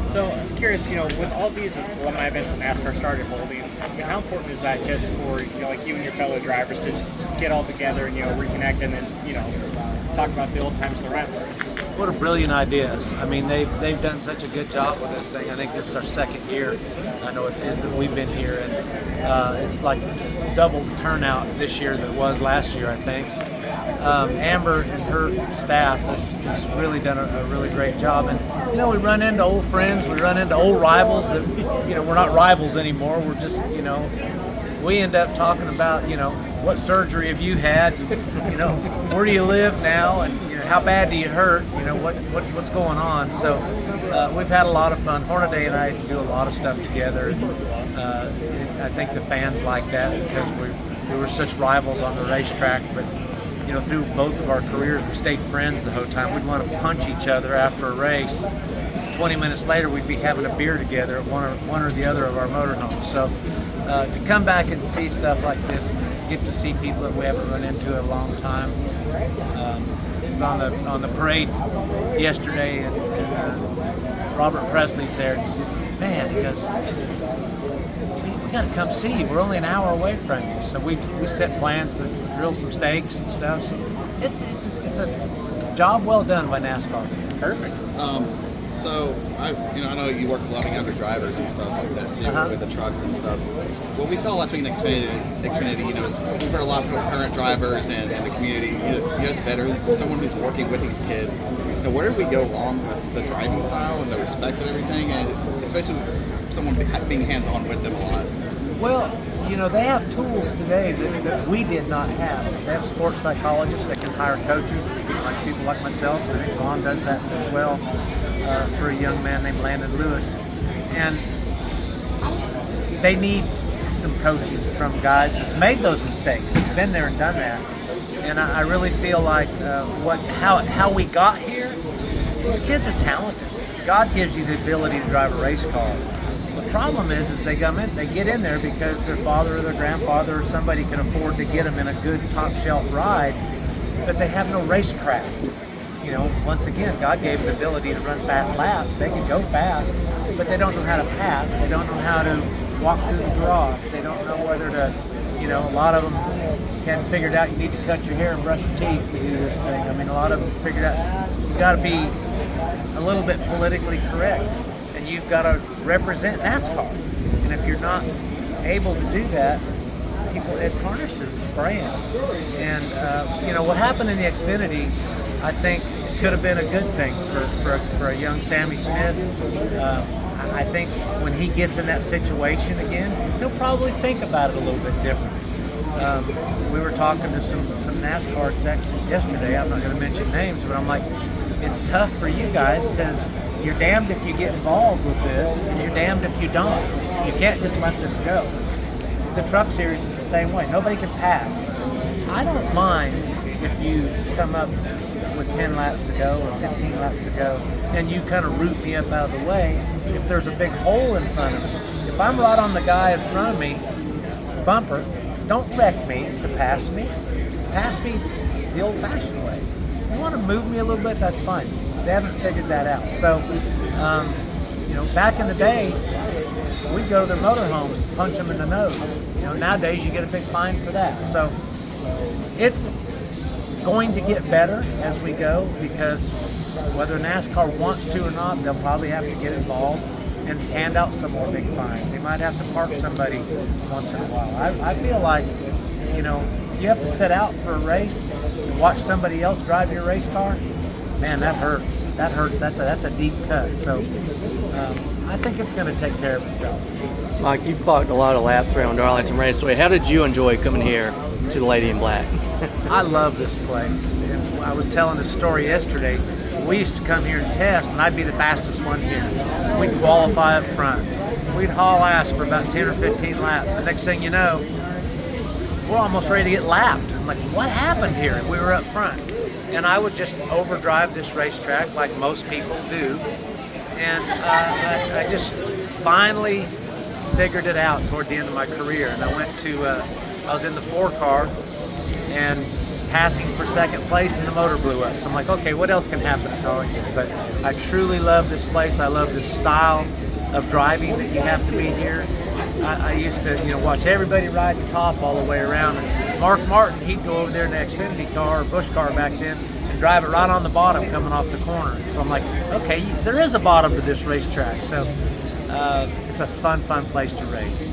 So I was curious, with all these alumni events that NASCAR started holding, how important is that just for like you and your fellow drivers to just get all together and reconnect and then talk about the old times and the rivalries? What a brilliant idea! I mean, they've done such a good job with this thing. I think this is our second year. I know it is that we've been here, and it's like double the turnout this year than it was last year, I think. Amber and her staff has really done a really great job. And, we run into old friends, we run into old rivals that, we're not rivals anymore. We're just, we end up talking about, what surgery have you had? Where do you live now? And, how bad do you hurt? What's going on? So we've had a lot of fun. Hornaday and I do a lot of stuff together. I think the fans like that because we were such rivals on the racetrack, but through both of our careers, we stayed friends the whole time. We'd want to punch each other after a race. 20 minutes later, we'd be having a beer together at one or the other of our motorhomes. So to come back and see stuff like this, get to see people that we haven't run into in a long time. I was on the parade yesterday, and Robert Presley's there. And he says, "Man," he goes, "we got to come see you. We're only an hour away from you." So we set plans to grill some steaks and stuff. So it's a job well done by NASCAR. Perfect. So I know you work with a lot of younger drivers and stuff like that too, with the trucks and stuff. What we saw last week in Xfinity, is we've heard a lot from current drivers and the community. You guys better someone who's working with these kids. Where did we go wrong with the driving style and the respect and everything, and especially someone being hands-on with them a lot? Well, they have tools today that we did not have. They have sports psychologists that can hire coaches, like people like myself. I think Ron does that as well for a young man named Landon Lewis. And they need some coaching from guys that's made those mistakes, that's been there and done that. And I really feel like how we got here, these kids are talented. God gives you the ability to drive a race car. The problem is they get in there because their father or their grandfather or somebody can afford to get them in a good top shelf ride, but they have no racecraft. Once again, God gave them the ability to run fast laps. They can go fast, but they don't know how to pass. They don't know how to walk through the garage. They don't know whether to, a lot of them can figured out you need to cut your hair and brush your teeth to do this thing. I mean, a lot of them figured out you got to be a little bit politically correct. You've got to represent NASCAR, and if you're not able to do that, it tarnishes the brand. And what happened in the Xfinity, I think, could have been a good thing for a young Sammy Smith. I think when he gets in that situation again, he'll probably think about it a little bit different. We were talking to some NASCAR execs yesterday. I'm not going to mention names, but I'm like, it's tough for you guys because you're damned if you get involved with this, and you're damned if you don't. You can't just let this go. The truck series is the same way. Nobody can pass. I don't mind if you come up with 10 laps to go or 15 laps to go, and you kind of root me up out of the way if there's a big hole in front of me. If I'm right on the guy in front of me, bumper, don't wreck me to pass me. Pass me the old-fashioned way. If you want to move me a little bit, that's fine. They haven't figured that out. So, back in the day, we'd go to their motorhomes and punch them in the nose. Nowadays you get a big fine for that. So, it's going to get better as we go because whether NASCAR wants to or not, they'll probably have to get involved and hand out some more big fines. They might have to park somebody once in a while. I feel like, if you have to set out for a race and watch somebody else drive your race car, man, that hurts. That hurts. That's a deep cut. So I think it's going to take care of itself. Mike, you've clocked a lot of laps around Darlington Raceway. How did you enjoy coming here to the Lady in Black? I love this place. And I was telling this story yesterday. We used to come here and test, and I'd be the fastest one here. We'd qualify up front. We'd haul ass for about 10 or 15 laps. The next thing you know, we're almost ready to get lapped. I'm like, what happened here? And we were up front. And I would just overdrive this racetrack like most people do. And I just finally figured it out toward the end of my career. And I went to, I was in the 4 car, and passing for second place and the motor blew up. So I'm like, okay, what else can happen at Darlington? But I truly love this place. I love this style of driving that you have to be here. I used to, watch everybody ride the top all the way around. And Mark Martin, he'd go over there in the Xfinity car, or Busch car back then, and drive it right on the bottom coming off the corner. So I'm like, okay, there is a bottom to this racetrack. So it's a fun place to race.